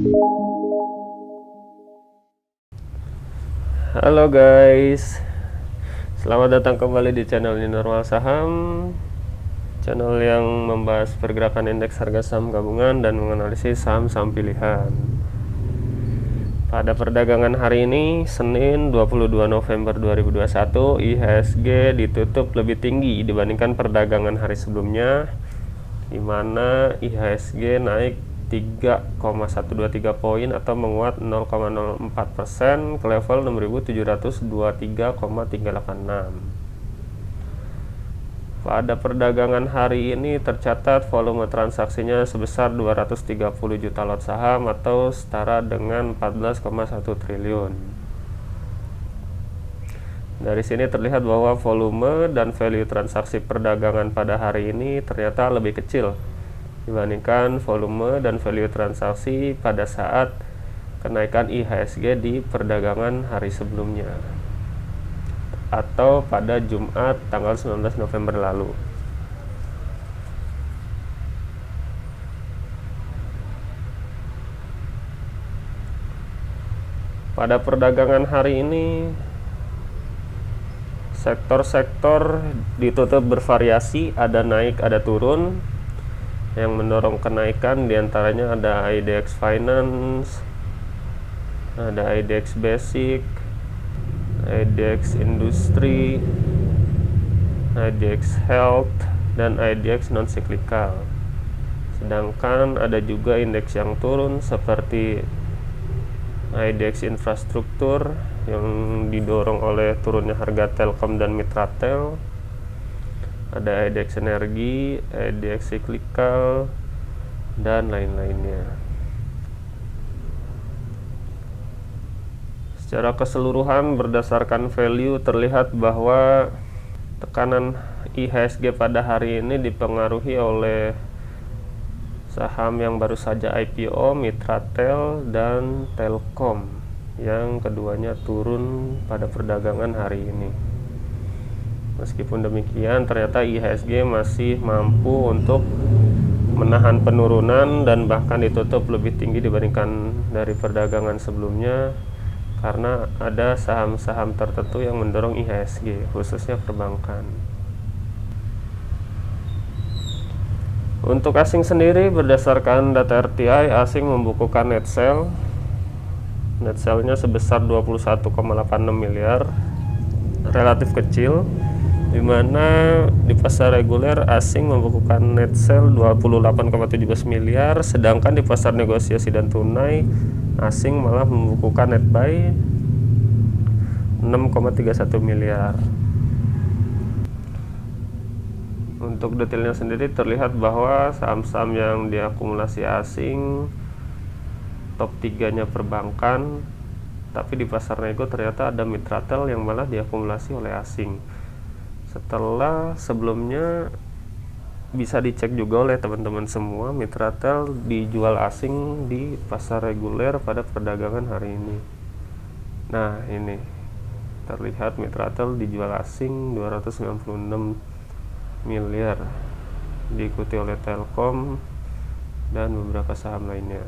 Halo guys, selamat datang kembali di channel New Normal Saham, channel yang membahas pergerakan indeks harga saham gabungan dan menganalisis saham-saham pilihan. Pada perdagangan hari ini, Senin 22 November 2021, IHSG ditutup lebih tinggi dibandingkan perdagangan hari sebelumnya, di mana IHSG naik 3,123 poin atau menguat 0,04% ke level 6.723,386. Pada perdagangan hari ini tercatat volume transaksinya sebesar 230 juta lot saham atau setara dengan 14,1 triliun. Dari sini terlihat bahwa volume dan value transaksi perdagangan pada hari ini ternyata lebih kecil dibandingkan volume dan value transaksi pada saat kenaikan IHSG di perdagangan hari sebelumnya atau pada Jumat tanggal 19 November lalu. Pada perdagangan hari ini, sektor-sektor ditutup bervariasi, ada naik, ada turun. Yang mendorong kenaikan diantaranya ada IDX Finance, ada IDX Basic, IDX Industri, IDX Health, dan IDX Non-Cyclical. Sedangkan ada juga indeks yang turun seperti IDX Infrastruktur yang didorong oleh turunnya harga Telkom dan Mitratel. Ada IDX Energi, IDX Cyclical, dan lain-lainnya. Secara keseluruhan berdasarkan value terlihat bahwa tekanan IHSG pada hari ini dipengaruhi oleh saham yang baru saja IPO, Mitratel dan Telkom, yang keduanya turun pada perdagangan hari ini. Meskipun demikian, ternyata IHSG masih mampu untuk menahan penurunan dan bahkan ditutup lebih tinggi dibandingkan dari perdagangan sebelumnya, karena ada saham-saham tertentu yang mendorong IHSG, khususnya perbankan. Untuk asing sendiri, berdasarkan data RTI, asing membukukan net sell. Net sell-nya sebesar 21,86 miliar, relatif kecil, di mana di pasar reguler asing membukukan net sell 28,17 miliar, sedangkan di pasar negosiasi dan tunai asing malah membukukan net buy 6,31 miliar. Untuk detailnya sendiri terlihat bahwa saham-saham yang diakumulasi asing top 3-nya perbankan, tapi di pasar nego ternyata ada Mitratel yang malah diakumulasi oleh asing. Setelah sebelumnya bisa dicek juga oleh teman-teman semua, Mitratel dijual asing di pasar reguler pada perdagangan hari ini. Nah, ini terlihat Mitratel dijual asing 296 miliar, diikuti oleh Telkom dan beberapa saham lainnya.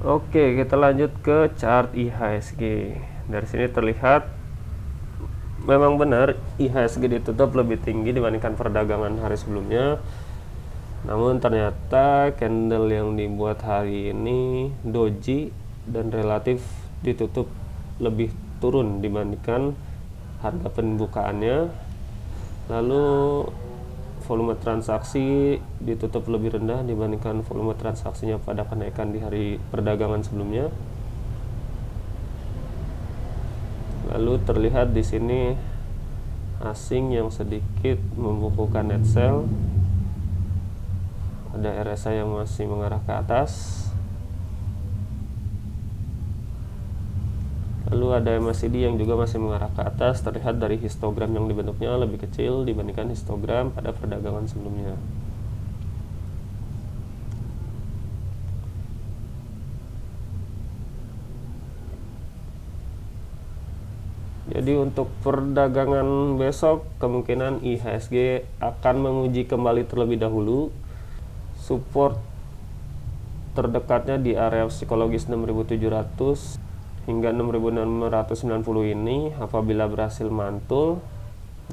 Oke, kita lanjut ke chart IHSG. Dari sini terlihat memang benar IHSG ditutup lebih tinggi dibandingkan perdagangan hari sebelumnya. Namun ternyata candle yang dibuat hari ini doji dan relatif ditutup lebih turun dibandingkan harga pembukaannya. Lalu volume transaksi ditutup lebih rendah dibandingkan volume transaksinya pada kenaikan di hari perdagangan sebelumnya. Lalu terlihat di sini asing yang sedikit membukukan net sell. Ada RSI yang masih mengarah ke atas. Lalu ada MACD yang juga masih mengarah ke atas, terlihat dari histogram yang dibentuknya lebih kecil dibandingkan histogram pada perdagangan sebelumnya. Jadi untuk perdagangan besok kemungkinan IHSG akan menguji kembali terlebih dahulu support terdekatnya di area psikologis 6.700 hingga 6.690 ini. Apabila berhasil mantul,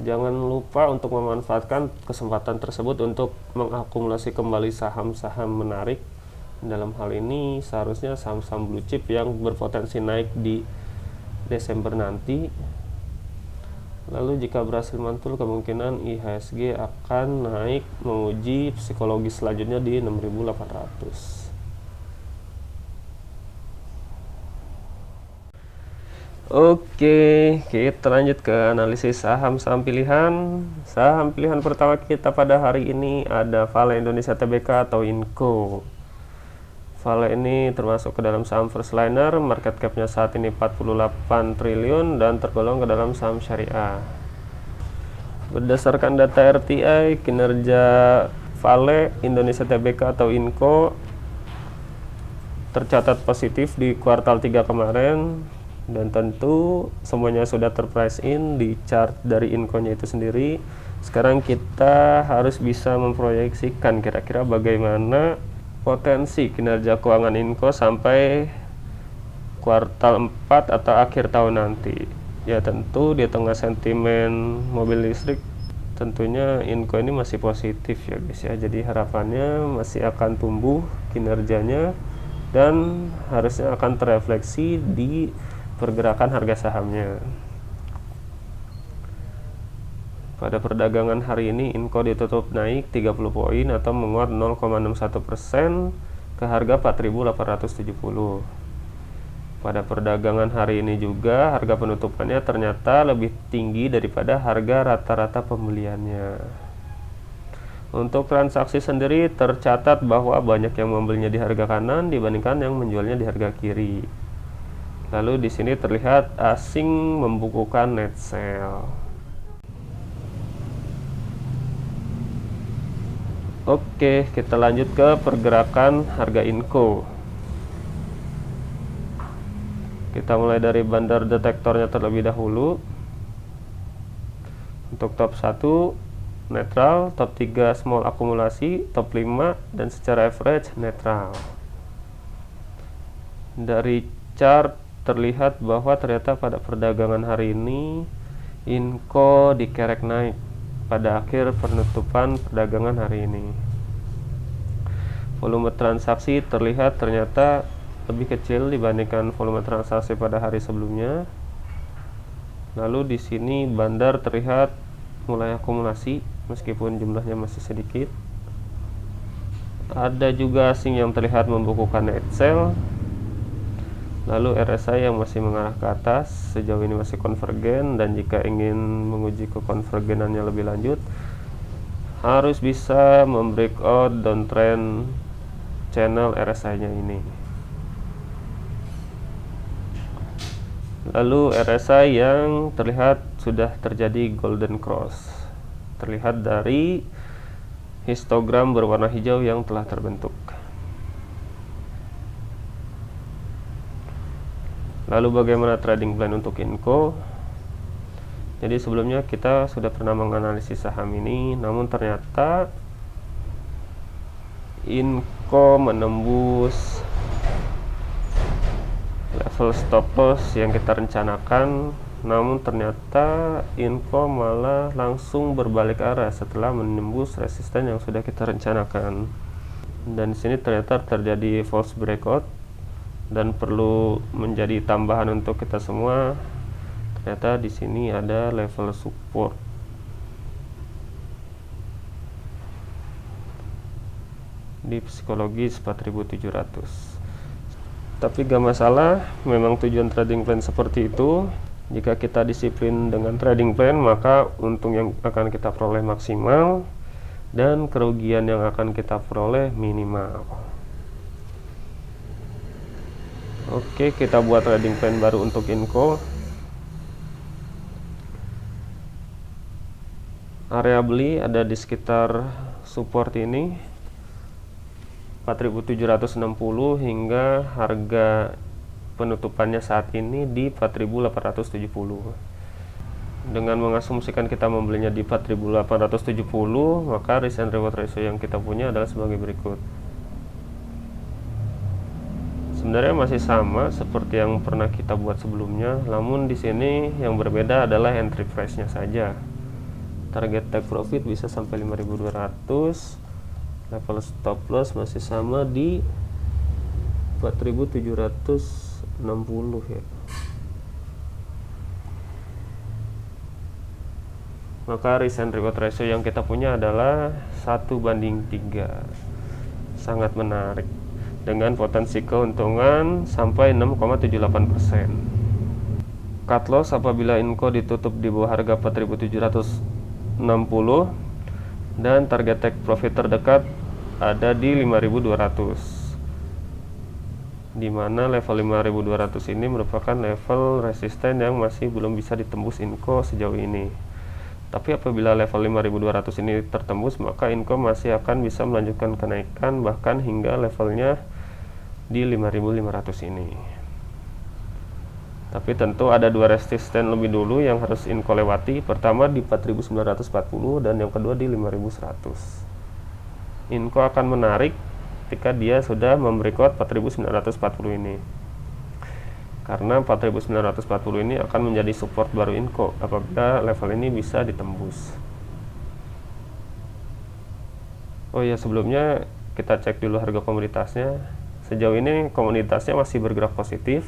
jangan lupa untuk memanfaatkan kesempatan tersebut untuk mengakumulasi kembali saham-saham menarik. Dalam hal ini seharusnya saham-saham blue chip yang berpotensi naik di Desember nanti. Lalu jika berhasil mantul, kemungkinan IHSG akan naik menguji psikologi selanjutnya di 6.800. Oke, kita lanjut ke analisis saham-saham pilihan. Saham pilihan pertama kita pada hari ini ada Vale Indonesia Tbk atau INCO. Vale ini termasuk ke dalam saham first liner, market cap-nya saat ini 48 triliun dan tergolong ke dalam saham syariah. Berdasarkan data RTI, kinerja Vale Indonesia Tbk atau INCO tercatat positif di kuartal 3 kemarin, dan tentu semuanya sudah terprice in di chart dari INCO-nya itu sendiri. Sekarang kita harus bisa memproyeksikan kira-kira bagaimana potensi kinerja keuangan INCO sampai kuartal 4 atau akhir tahun nanti. Ya tentu di tengah sentimen mobil listrik, tentunya INCO ini masih positif ya guys ya. Jadi harapannya masih akan tumbuh kinerjanya dan harusnya akan terefleksi di pergerakan harga sahamnya. Pada perdagangan hari ini INCO ditutup naik 30 poin atau menguat 0,61% ke harga 4.870. Pada perdagangan hari ini juga harga penutupannya ternyata lebih tinggi daripada harga rata-rata pembeliannya. Untuk transaksi sendiri tercatat bahwa banyak yang membelinya di harga kanan dibandingkan yang menjualnya di harga kiri. Lalu di sini terlihat asing membukukan net sell. Oke, kita lanjut ke pergerakan harga INCO. Kita mulai dari bandar detektornya terlebih dahulu. Untuk top 1 netral, top 3 small akumulasi, top 5 dan secara average netral. Dari chart terlihat bahwa ternyata pada perdagangan hari ini INCO dikerek naik pada akhir penutupan perdagangan hari ini. Volume transaksi terlihat ternyata lebih kecil dibandingkan volume transaksi pada hari sebelumnya. Lalu di sini bandar terlihat mulai akumulasi meskipun jumlahnya masih sedikit. Ada juga asing yang terlihat membukukan net sell. Lalu RSI yang masih mengarah ke atas, sejauh ini masih konvergen, dan jika ingin menguji kekonvergenannya lebih lanjut harus bisa membreakout downtrend channel RSI-nya ini. Lalu RSI yang terlihat sudah terjadi golden cross, terlihat dari histogram berwarna hijau yang telah terbentuk. Lalu bagaimana trading plan untuk INCO? Jadi sebelumnya kita sudah pernah menganalisis saham ini, namun ternyata INCO menembus level stop loss yang kita rencanakan, namun ternyata INCO malah langsung berbalik arah setelah menembus resisten yang sudah kita rencanakan. Dan di sini ternyata terjadi false breakout, dan perlu menjadi tambahan untuk kita semua. Ternyata di sini ada level support. Di psikologis 4.700. Tapi gak masalah, memang tujuan trading plan seperti itu. Jika kita disiplin dengan trading plan, maka untung yang akan kita peroleh maksimal dan kerugian yang akan kita peroleh minimal. Oke, kita buat trading plan baru untuk INCO. Area beli ada di sekitar support ini 4.760 hingga harga penutupannya saat ini di 4.870. Dengan mengasumsikan kita membelinya di 4.870, maka risk and reward ratio yang kita punya adalah sebagai berikut. sebenarnya masih sama seperti yang pernah kita buat sebelumnya, namun di sini yang berbeda adalah entry price-nya saja. Target take profit bisa sampai 5.200, level stop loss masih sama di 4.760 ya. Maka risk and reward ratio yang kita punya adalah 1:3, sangat menarik dengan potensi keuntungan sampai 6,78%. Cut loss apabila Inco ditutup di bawah harga 4.760 dan target take profit terdekat ada di 5.200, di mana level 5.200 ini merupakan level resisten yang masih belum bisa ditembus Inco sejauh ini. Tapi apabila level 5.200 ini tertembus, maka Inco masih akan bisa melanjutkan kenaikan bahkan hingga levelnya di 5.500 ini. Tapi tentu ada dua resisten lebih dulu yang harus Inco lewati. Pertama di 4.940 dan yang kedua di 5.100. Inco akan menarik ketika dia sudah membreakout 4.940 ini. Karena 4.940 ini akan menjadi support baru Inco apabila level ini bisa ditembus. Oh ya, sebelumnya kita cek dulu harga komoditasnya. Sejauh ini komoditasnya masih bergerak positif,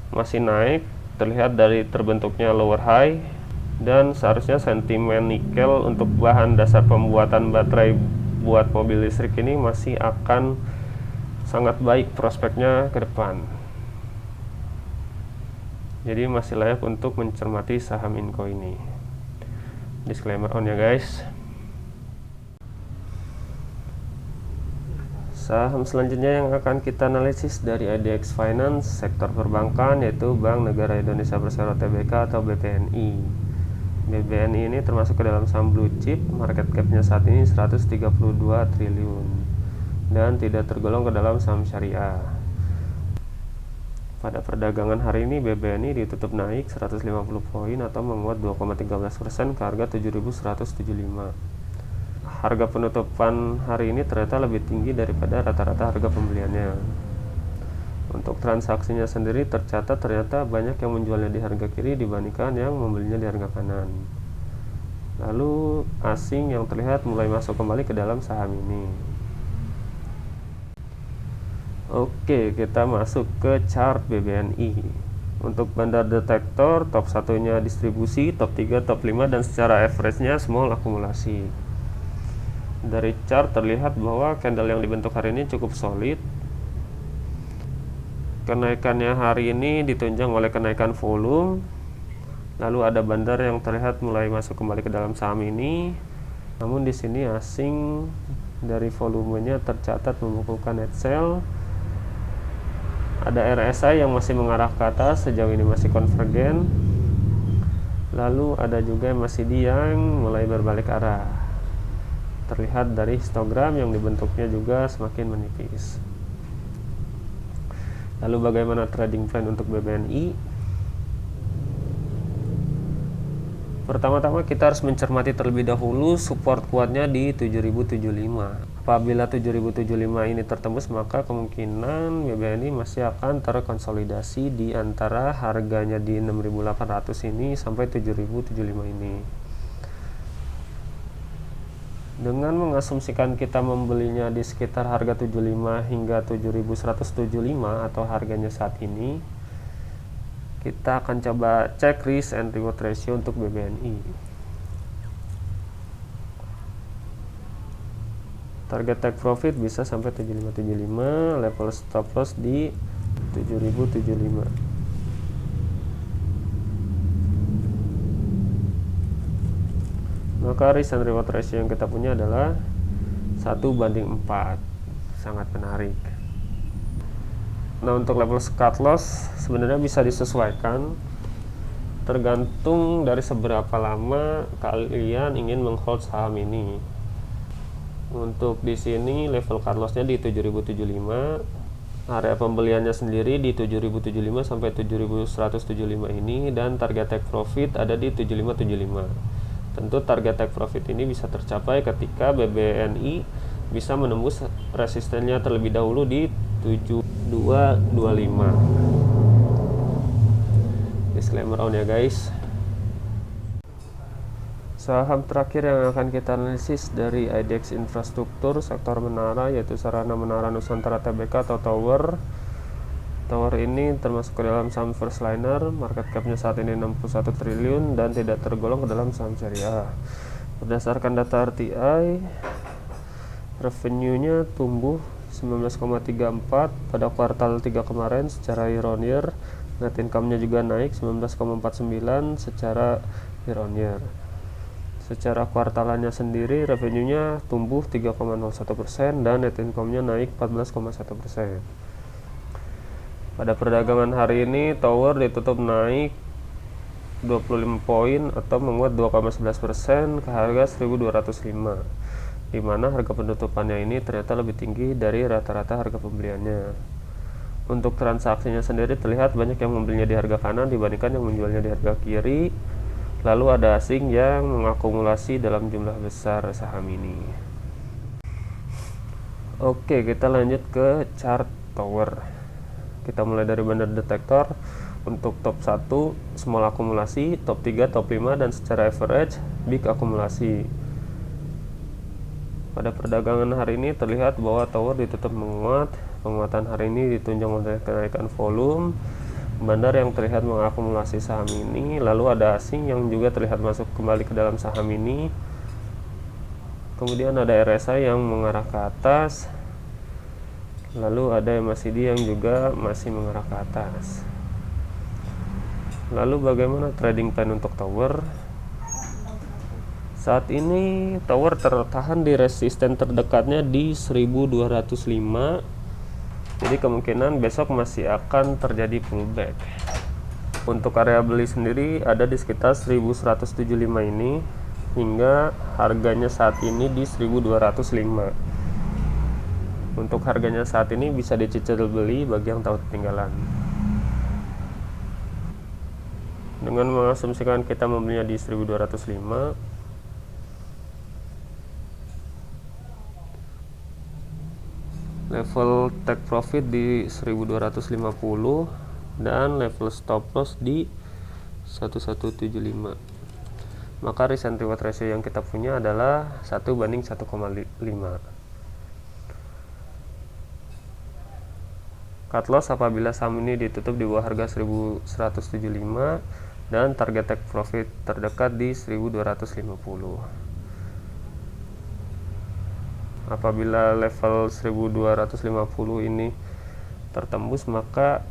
masih naik, terlihat dari terbentuknya lower high, dan seharusnya sentimen nikel untuk bahan dasar pembuatan baterai buat mobil listrik ini masih akan sangat baik prospeknya ke depan. Jadi masih layak untuk mencermati saham Inco ini. Disclaimer on ya guys. Saham selanjutnya yang akan kita analisis dari IDX Finance sektor perbankan yaitu Bank Negara Indonesia Persero Tbk atau BPNI. BPNI ini termasuk ke dalam saham blue chip, market cap-nya saat ini 132 triliun dan tidak tergolong ke dalam saham syariah. Pada perdagangan hari ini BBNI ditutup naik 150 poin atau menguat 2,13% ke harga 7.175. Harga penutupan hari ini ternyata lebih tinggi daripada rata-rata harga pembeliannya. Untuk transaksinya sendiri tercatat ternyata banyak yang menjualnya di harga kiri dibandingkan yang membelinya di harga kanan. Lalu asing yang terlihat mulai masuk kembali ke dalam saham ini. Oke, kita masuk ke chart BBNI. Untuk bandar detektor, top satunya distribusi, top 3, top 5, dan secara average-nya small akumulasi. Dari chart terlihat bahwa candle yang dibentuk hari ini cukup solid. Kenaikannya hari ini ditunjang oleh kenaikan volume. Lalu ada bandar yang terlihat mulai masuk kembali ke dalam saham ini. Namun di sini asing dari volumenya tercatat membukukan net sell. Ada RSI yang masih mengarah ke atas, sejauh ini masih konvergen. Lalu ada juga MACD yang mulai berbalik arah. Terlihat dari histogram yang dibentuknya juga semakin menipis. Lalu bagaimana trading plan untuk BBNI? Pertama-tama kita harus mencermati terlebih dahulu support kuatnya di 7.075. Apabila 7.075 ini tertembus, maka kemungkinan BBNI masih akan terkonsolidasi di antara harganya di 6.800 ini sampai 7.075 ini. Dengan mengasumsikan kita membelinya di sekitar harga 75 hingga 7.175 atau harganya saat ini, kita akan coba cek risk and reward ratio untuk BBNI. Target take profit bisa sampai 7575, level stop loss di 7075. Maka risk and reward ratio yang kita punya adalah 1:4. Sangat menarik. Nah, untuk level cut loss sebenarnya bisa disesuaikan tergantung dari seberapa lama kalian ingin menghold saham ini. Untuk di sini level cut loss-nya di 7.075, area pembeliannya sendiri di 7.075 sampai 7.175 ini, dan target take profit ada di 7.575. Tentu target take profit ini bisa tercapai ketika BBNI bisa menembus resistennya terlebih dahulu di 7225. Disclaimer on ya guys. Saham terakhir yang akan kita analisis dari IDX Infrastruktur sektor menara, yaitu Sarana Menara Nusantara Tbk atau Tower. Tower ini termasuk ke dalam saham Firstliner, market capnya saat ini 61 triliun dan tidak tergolong ke dalam saham syariah. Berdasarkan data RTI, revenue-nya tumbuh 19,34 pada kuartal 3 kemarin secara year on year. Net income-nya juga naik 19,49 secara year on year. Secara kuartalannya sendiri, revenue-nya tumbuh 3,01% dan net income-nya naik 14,1%. Pada perdagangan hari ini, Tower ditutup naik 25 poin atau menguat 2,11% ke harga 1.205, di mana harga penutupannya ini ternyata lebih tinggi dari rata-rata harga pembeliannya. Untuk transaksinya sendiri terlihat banyak yang membelinya di harga kanan dibandingkan yang menjualnya di harga kiri. Lalu ada asing yang mengakumulasi dalam jumlah besar saham ini. Oke, kita lanjut ke chart Tower. Kita mulai dari bandar detektor. Untuk top 1 small akumulasi, top 3 top 5, dan secara average big akumulasi. Pada perdagangan hari ini terlihat bahwa Tower ditutup menguat. Penguatan hari ini ditunjang oleh kenaikan volume bandar yang terlihat mengakumulasi saham ini. Lalu ada asing yang juga terlihat masuk kembali ke dalam saham ini. Kemudian ada RSI yang mengarah ke atas. Lalu ada MACD yang juga masih mengarah ke atas. Lalu bagaimana trading plan untuk Tower? Saat ini Tower tertahan di resisten terdekatnya di 1205. Jadi kemungkinan besok masih akan terjadi pullback. Untuk area beli sendiri ada di sekitar 1175 ini hingga harganya saat ini di 1205. Untuk harganya saat ini bisa dicicil beli bagi yang tahu ketinggalan. Dengan mengasumsikan kita membelinya di 1205, level take profit di 1250 dan level stop loss di 1175. Maka risk and reward ratio yang kita punya adalah 1:1,5. Cut loss apabila saham ini ditutup di bawah harga 1175 dan target take profit terdekat di 1250. Apabila level 1250 ini tertembus, maka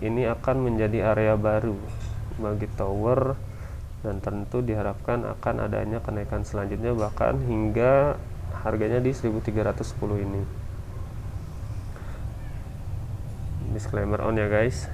ini akan menjadi area baru bagi Tower dan tentu diharapkan akan adanya kenaikan selanjutnya bahkan hingga harganya di 1310 ini. Disclaimer on ya guys.